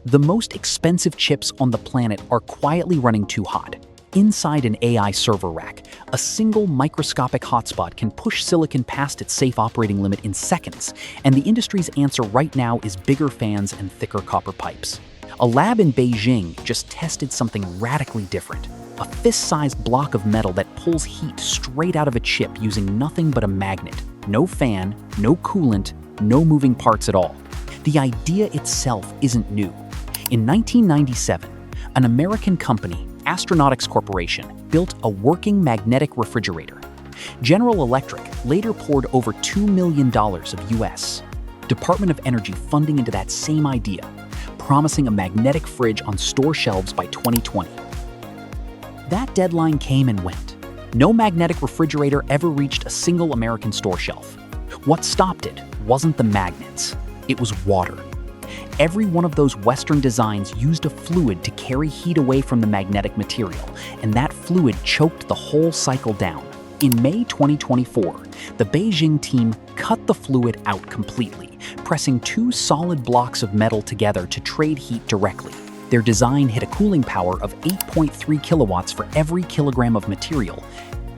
The most expensive chips on the planet are quietly running too hot. Inside an AI server rack, a single microscopic hotspot can push silicon past its safe operating limit in seconds, and the industry's answer right now is bigger fans and thicker copper pipes. A lab in Beijing just tested something radically different. A fist-sized block of metal that pulls heat straight out of a chip using nothing but a magnet. No fan, no coolant, no moving parts at all. The idea itself isn't new. In 1997, an American company, Astronautics Corporation, built a working magnetic refrigerator. General Electric later poured over $2 million of U.S. Department of Energy funding into that same idea, promising a magnetic fridge on store shelves by 2020. That deadline came and went. No magnetic refrigerator ever reached a single American store shelf. What stopped it wasn't the magnets, it was water. Every one of those Western designs used a fluid to carry heat away from the magnetic material, and that fluid choked the whole cycle down. In May 2024, the Beijing team cut the fluid out completely, pressing two solid blocks of metal together to trade heat directly. Their design hit a cooling power of 8.3 kilowatts for every kilogram of material,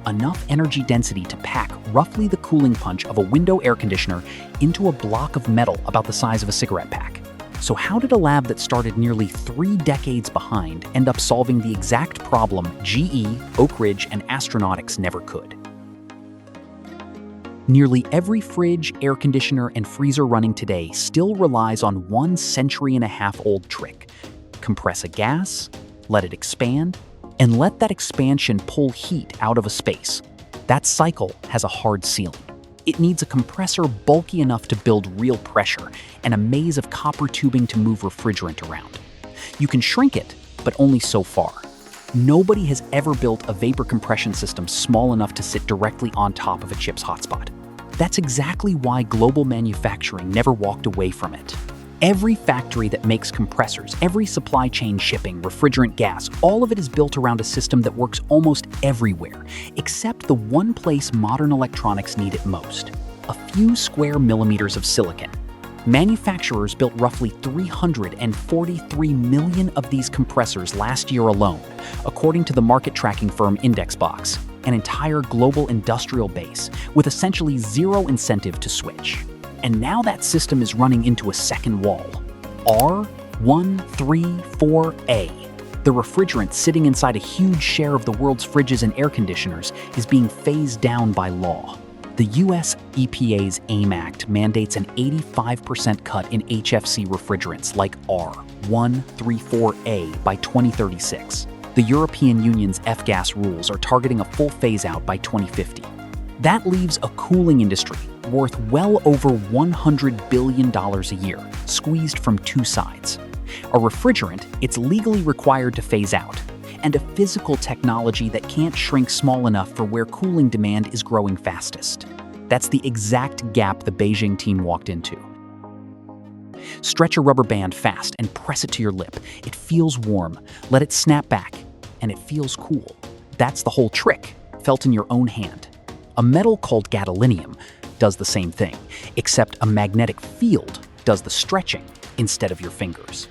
enough energy density to pack roughly the cooling punch of a window air conditioner into a block of metal about the size of a cigarette pack. So how did a lab that started nearly 3 decades behind end up solving the exact problem GE, Oak Ridge, and Astronautics never could? Nearly every fridge, air conditioner, and freezer running today still relies on 1 century-and-a-half-old trick. Compress a gas, let it expand, and let that expansion pull heat out of a space. That cycle has a hard ceiling. It needs a compressor bulky enough to build real pressure and a maze of copper tubing to move refrigerant around. You can shrink it, but only so far. Nobody has ever built a vapor compression system small enough to sit directly on top of a chip's hotspot. That's exactly why global manufacturing never walked away from it. Every factory that makes compressors, every supply chain shipping, refrigerant gas, all of it is built around a system that works almost everywhere, except the one place modern electronics need it most: a few square millimeters of silicon. Manufacturers built roughly 343 million of these compressors last year alone, according to the market tracking firm Indexbox, an entire global industrial base with essentially zero incentive to switch. And now that system is running into a second wall. R134A. The refrigerant sitting inside a huge share of the world's fridges and air conditioners is being phased down by law. The US EPA's AIM Act mandates an 85% cut in HFC refrigerants like R134A by 2036. The European Union's F-gas rules are targeting a full phase-out by 2050. That leaves a cooling industry worth well over $100 billion a year, squeezed from two sides. A refrigerant it's legally required to phase out, and a physical technology that can't shrink small enough for where cooling demand is growing fastest. That's the exact gap the Beijing team walked into. Stretch a rubber band fast and press it to your lip. It feels warm. Let it snap back, and it feels cool. That's the whole trick, felt in your own hand. A metal called gadolinium does the same thing, except a magnetic field does the stretching instead of your fingers.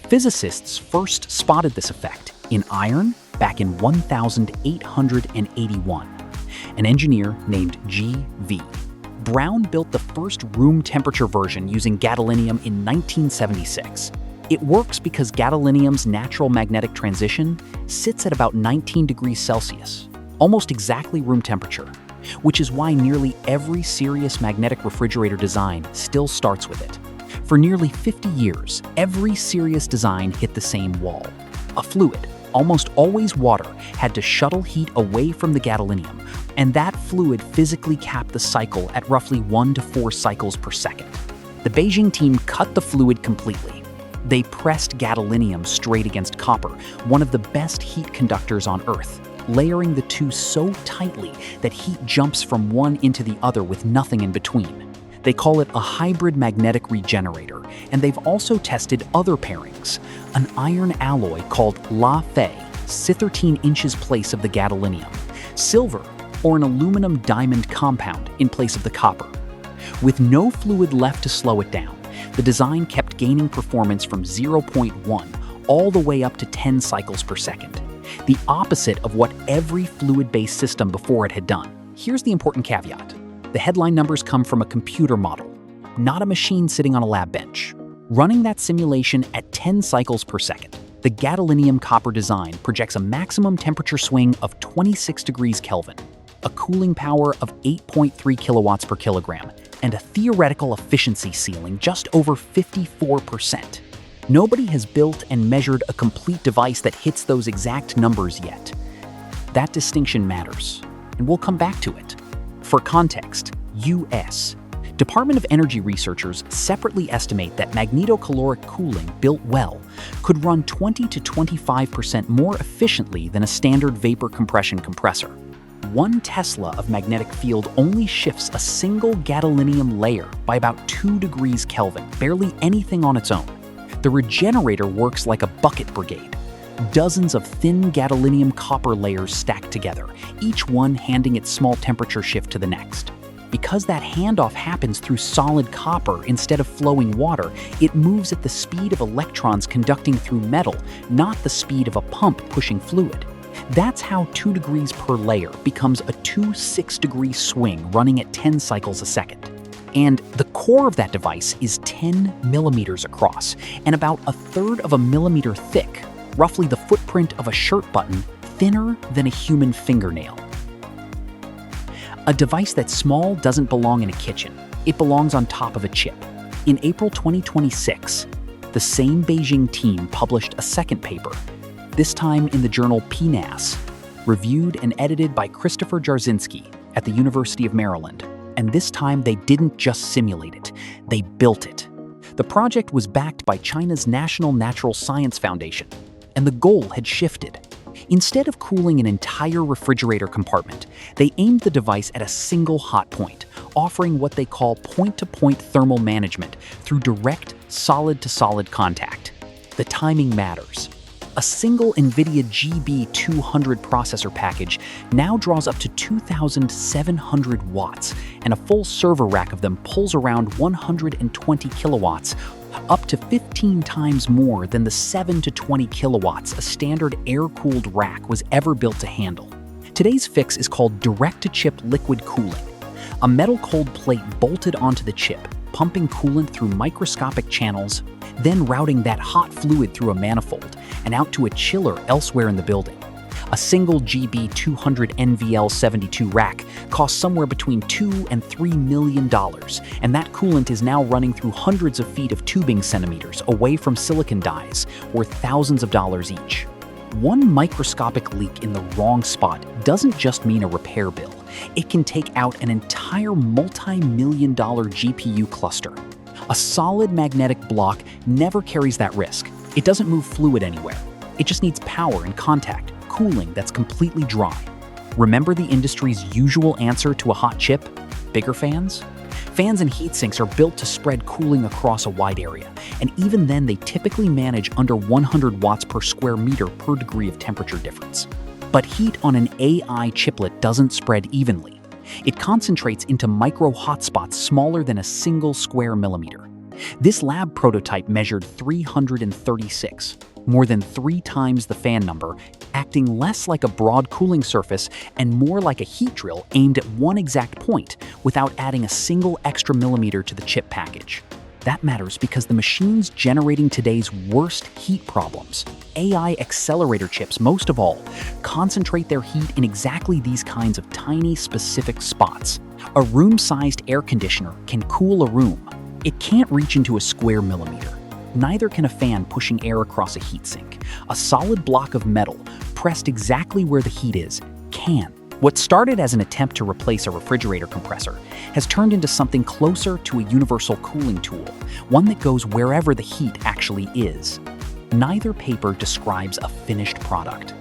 Physicists first spotted this effect in iron back in 1881. An engineer named G.V. Brown built the first room temperature version using gadolinium in 1976. It works because gadolinium's natural magnetic transition sits at about 19 degrees Celsius, almost exactly room temperature, which is why nearly every serious magnetic refrigerator design still starts with it. For nearly 50 years, every serious design hit the same wall. A fluid, almost always water, had to shuttle heat away from the gadolinium, and that fluid physically capped the cycle at roughly 1 to 4 cycles per second. The Beijing team cut the fluid completely. They pressed gadolinium straight against copper, one of the best heat conductors on Earth, layering the two so tightly that heat jumps from one into the other with nothing in between. They call it a hybrid magnetic regenerator, and they've also tested other pairings. An iron alloy called La Fe sits 13 inches place of the gadolinium, silver, or an aluminum diamond compound in place of the copper. With no fluid left to slow it down, the design kept gaining performance from 0.1 all the way up to 10 cycles per second. The opposite of what every fluid-based system before it had done. Here's the important caveat. The headline numbers come from a computer model, not a machine sitting on a lab bench. Running that simulation at 10 cycles per second, the gadolinium copper design projects a maximum temperature swing of 26 degrees Kelvin, a cooling power of 8.3 kilowatts per kilogram, and a theoretical efficiency ceiling just over 54%. Nobody has built and measured a complete device that hits those exact numbers yet. That distinction matters, and we'll come back to it. For context, US. Department of Energy researchers separately estimate that magnetocaloric cooling built well could run 20 to 25% more efficiently than a standard vapor compression compressor. 1 Tesla of magnetic field only shifts a single gadolinium layer by about 2 degrees Kelvin, barely anything on its own. The regenerator works like a bucket brigade. Dozens of thin gadolinium copper layers stacked together, each one handing its small temperature shift to the next. Because that handoff happens through solid copper instead of flowing water, it moves at the speed of electrons conducting through metal, not the speed of a pump pushing fluid. That's how 2 degrees per layer becomes a 6-degree swing running at 10 cycles a second. And the core of that device is 10 millimeters across and about 1/3 of a millimeter thick, roughly the footprint of a shirt button, thinner than a human fingernail. A device that's small doesn't belong in a kitchen. It belongs on top of a chip. In April 2026, the same Beijing team published a second paper, this time in the journal PNAS, reviewed and edited by Christopher Jarzynski at the University of Maryland. And this time they didn't just simulate it, they built it. The project was backed by China's National Natural Science Foundation, and the goal had shifted. Instead of cooling an entire refrigerator compartment, they aimed the device at a single hot point, offering what they call point-to-point thermal management through direct solid-to-solid contact. The timing matters. A single Nvidia GB200 processor package now draws up to 2,700 watts, and a full server rack of them pulls around 120 kilowatts, up to 15 times more than the 7 to 20 kilowatts a standard air-cooled rack was ever built to handle. Today's fix is called direct-to-chip liquid cooling, a metal cold plate bolted onto the chip, pumping coolant through microscopic channels, then routing that hot fluid through a manifold and out to a chiller elsewhere in the building. A single GB200 NVL72 rack costs somewhere between $2 and $3 million, and that coolant is now running through hundreds of feet of tubing centimeters away from silicon dies, worth thousands of dollars each. One microscopic leak in the wrong spot doesn't just mean a repair bill. It can take out an entire multi-million-dollar GPU cluster. A solid magnetic block never carries that risk. It doesn't move fluid anywhere. It just needs power and contact, cooling that's completely dry. Remember the industry's usual answer to a hot chip? Bigger fans? Fans and heat sinks are built to spread cooling across a wide area, and even then they typically manage under 100 watts per square meter per degree of temperature difference. But heat on an AI chiplet doesn't spread evenly. It concentrates into micro hotspots smaller than a single square millimeter. This lab prototype measured 336, more than 3 times the fan number, acting less like a broad cooling surface and more like a heat drill aimed at one exact point without adding a single extra millimeter to the chip package. That matters because the machines generating today's worst heat problems, AI accelerator chips most of all, concentrate their heat in exactly these kinds of tiny specific spots. A room-sized air conditioner can cool a room. It can't reach into a square millimeter. Neither can a fan pushing air across a heatsink. A solid block of metal, pressed exactly where the heat is, can. What started as an attempt to replace a refrigerator compressor has turned into something closer to a universal cooling tool, one that goes wherever the heat actually is. Neither paper describes a finished product.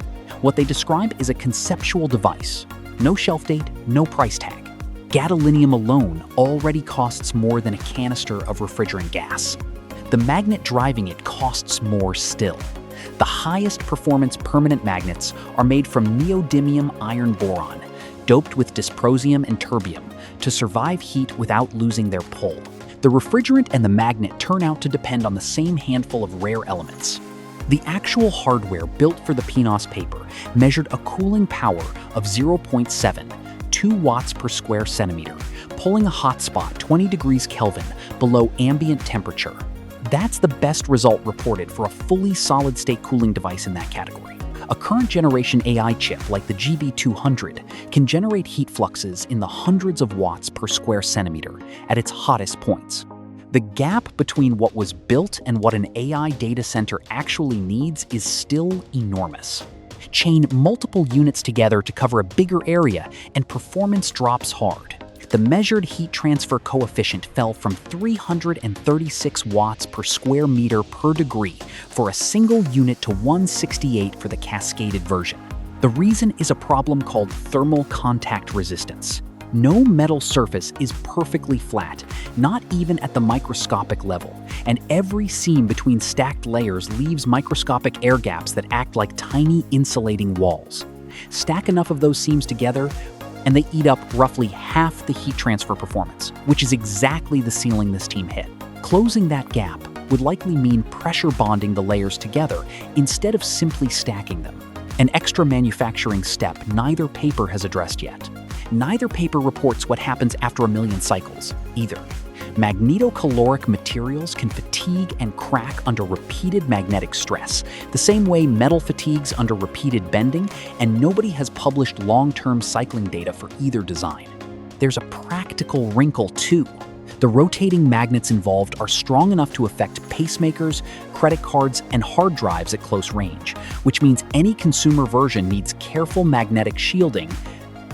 What they describe is a conceptual device. No shelf date, no price tag. Gadolinium alone already costs more than a canister of refrigerant gas. The magnet driving it costs more still. The highest performance permanent magnets are made from neodymium iron boron, doped with dysprosium and terbium, to survive heat without losing their pull. The refrigerant and the magnet turn out to depend on the same handful of rare elements. The actual hardware built for the PNAS paper measured a cooling power of 0.7, 2 watts per square centimeter, pulling a hotspot 20 degrees Kelvin below ambient temperature. That's the best result reported for a fully solid-state cooling device in that category. A current generation AI chip like the GB200 can generate heat fluxes in the hundreds of watts per square centimeter at its hottest points. The gap between what was built and what an AI data center actually needs is still enormous. Chain multiple units together to cover a bigger area and performance drops hard. The measured heat transfer coefficient fell from 336 watts per square meter per degree for a single unit to 168 for the cascaded version. The reason is a problem called thermal contact resistance. No metal surface is perfectly flat, not even at the microscopic level, and every seam between stacked layers leaves microscopic air gaps that act like tiny insulating walls. Stack enough of those seams together, and they eat up roughly half the heat transfer performance, which is exactly the ceiling this team hit. Closing that gap would likely mean pressure bonding the layers together instead of simply stacking them. An extra manufacturing step neither paper has addressed yet. Neither paper reports what happens after a million cycles, either. Magnetocaloric materials can fatigue and crack under repeated magnetic stress, the same way metal fatigues under repeated bending, and nobody has published long-term cycling data for either design. There's a practical wrinkle, too. The rotating magnets involved are strong enough to affect pacemakers, credit cards, and hard drives at close range, which means any consumer version needs careful magnetic shielding,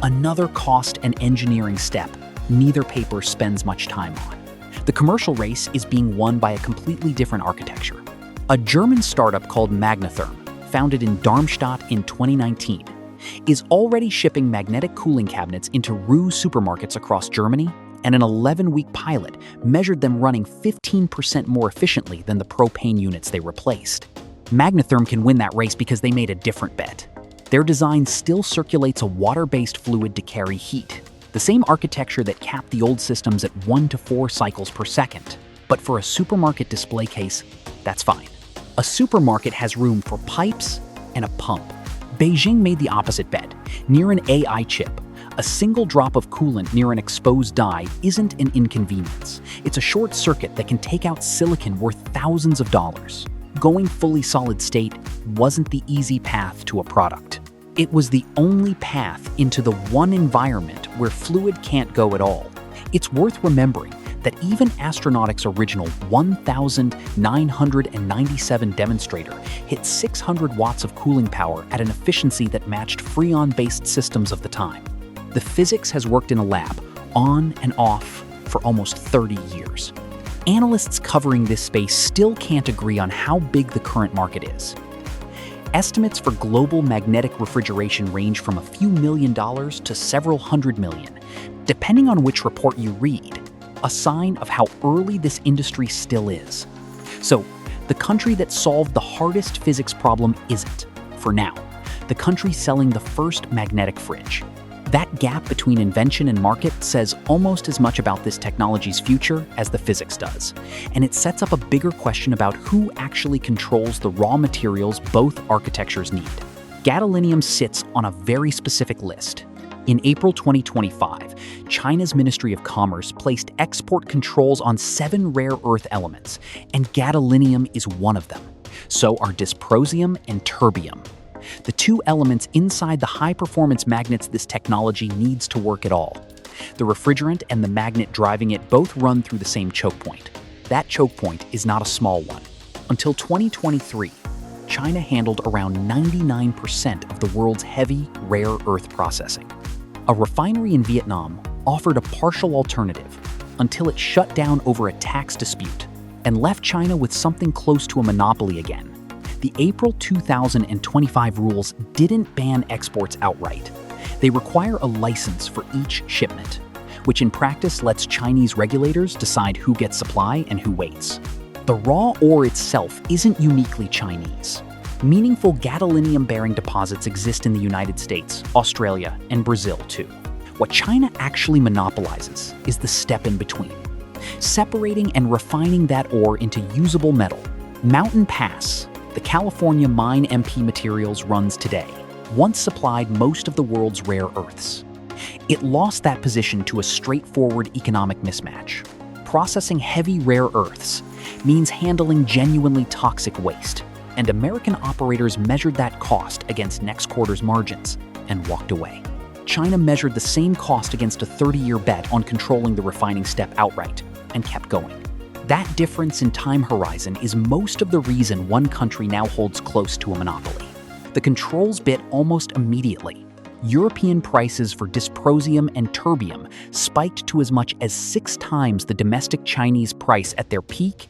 another cost and engineering step neither paper spends much time on. The commercial race is being won by a completely different architecture. A German startup called Magnetherm, founded in Darmstadt in 2019, is already shipping magnetic cooling cabinets into RU supermarkets across Germany, and an 11-week pilot measured them running 15% more efficiently than the propane units they replaced. Magnetherm can win that race because they made a different bet. Their design still circulates a water-based fluid to carry heat, the same architecture that capped the old systems at 1 to 4 cycles per second. But for a supermarket display case, that's fine. A supermarket has room for pipes and a pump. Beijing made the opposite bet. Near an AI chip, a single drop of coolant near an exposed die isn't an inconvenience. It's a short circuit that can take out silicon worth thousands of dollars. Going fully solid state wasn't the easy path to a product. It was the only path into the one environment where fluid can't go at all. It's worth remembering that even Astronautics' original 1,997 demonstrator hit 600 watts of cooling power at an efficiency that matched Freon-based systems of the time. The physics has worked in a lab, on and off, for almost 30 years. Analysts covering this space still can't agree on how big the current market is. Estimates for global magnetic refrigeration range from a few $1,000,000 to several $100 million, depending on which report you read, a sign of how early this industry still is. So, the country that solved the hardest physics problem isn't, for now, the country selling the first magnetic fridge. That gap between invention and market says almost as much about this technology's future as the physics does. And it sets up a bigger question about who actually controls the raw materials both architectures need. Gadolinium sits on a very specific list. In April 2025, China's Ministry of Commerce placed export controls on 7 rare earth elements, and gadolinium is one of them. So are dysprosium and terbium. The 2 elements inside the high-performance magnets this technology needs to work at all. The refrigerant and the magnet driving it both run through the same chokepoint. That chokepoint is not a small one. Until 2023, China handled around 99% of the world's heavy, rare earth processing. A refinery in Vietnam offered a partial alternative until it shut down over a tax dispute and left China with something close to a monopoly again. The April 2025 rules didn't ban exports outright. They require a license for each shipment, which in practice lets Chinese regulators decide who gets supply and who waits. The raw ore itself isn't uniquely Chinese. Meaningful gadolinium-bearing deposits exist in the United States, Australia, and Brazil too. What China actually monopolizes is the step in between. separating and refining that ore into usable metal. Mountain Pass, the California mine MP Materials runs today, once supplied most of the world's rare earths. It lost that position to a straightforward economic mismatch. Processing heavy rare earths means handling genuinely toxic waste, and American operators measured that cost against next quarter's margins and walked away. China measured the same cost against a 30-year bet on controlling the refining step outright and kept going. That difference in time horizon is most of the reason one country now holds close to a monopoly. The controls bit almost immediately. European prices for dysprosium and terbium spiked to as much as 6 times the domestic Chinese price at their peak,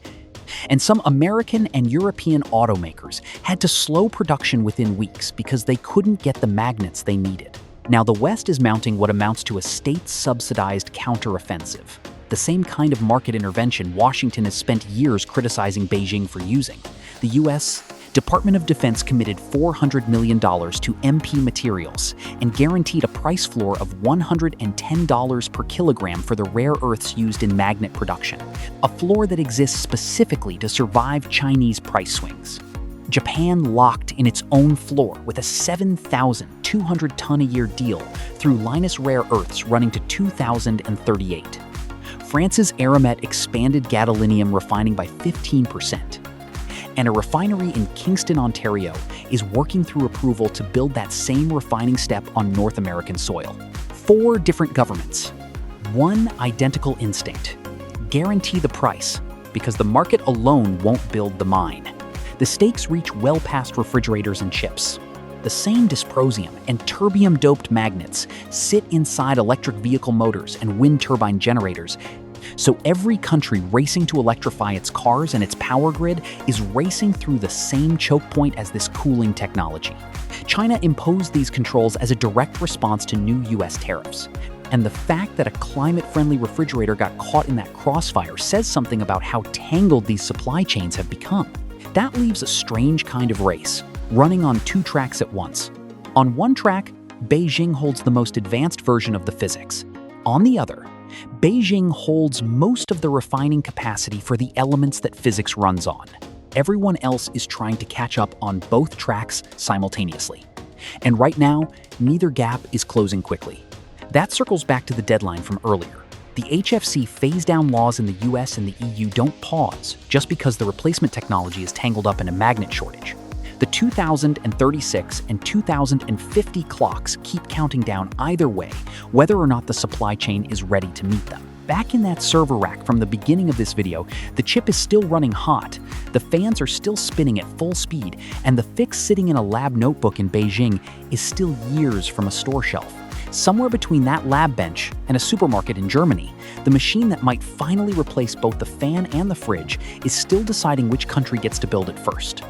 and some American and European automakers had to slow production within weeks because they couldn't get the magnets they needed. Now the West is mounting what amounts to a state-subsidized counteroffensive, the same kind of market intervention Washington has spent years criticizing Beijing for using. The U.S. Department of Defense committed $400 million to MP Materials and guaranteed a price floor of $110 per kilogram for the rare earths used in magnet production, a floor that exists specifically to survive Chinese price swings. Japan locked in its own floor with a 7,200-ton-a-year deal through Lynas Rare Earths running to 2038. France's Eramet expanded gadolinium refining by 15%. And a refinery in Kingston, Ontario, is working through approval to build that same refining step on North American soil. 4 different governments. One identical instinct. Guarantee the price, because the market alone won't build the mine. The stakes reach well past refrigerators and chips. The same dysprosium and terbium-doped magnets sit inside electric vehicle motors and wind turbine generators. So every country racing to electrify its cars and its power grid is racing through the same choke point as this cooling technology. China imposed these controls as a direct response to new US tariffs. And the fact that a climate-friendly refrigerator got caught in that crossfire says something about how tangled these supply chains have become. That leaves a strange kind of race, running on 2 tracks at once. On one track, Beijing holds the most advanced version of the physics. On the other, Beijing holds most of the refining capacity for the elements that physics runs on. Everyone else is trying to catch up on both tracks simultaneously. And right now, neither gap is closing quickly. That circles back to the deadline from earlier. The HFC phase-down laws in the US and the EU don't pause just because the replacement technology is tangled up in a magnet shortage. The 2036 and 2050 clocks keep counting down either way, whether or not the supply chain is ready to meet them. Back in that server rack from the beginning of this video, the chip is still running hot, the fans are still spinning at full speed, and the fix sitting in a lab notebook in Beijing is still years from a store shelf. Somewhere between that lab bench and a supermarket in Germany, the machine that might finally replace both the fan and the fridge is still deciding which country gets to build it first.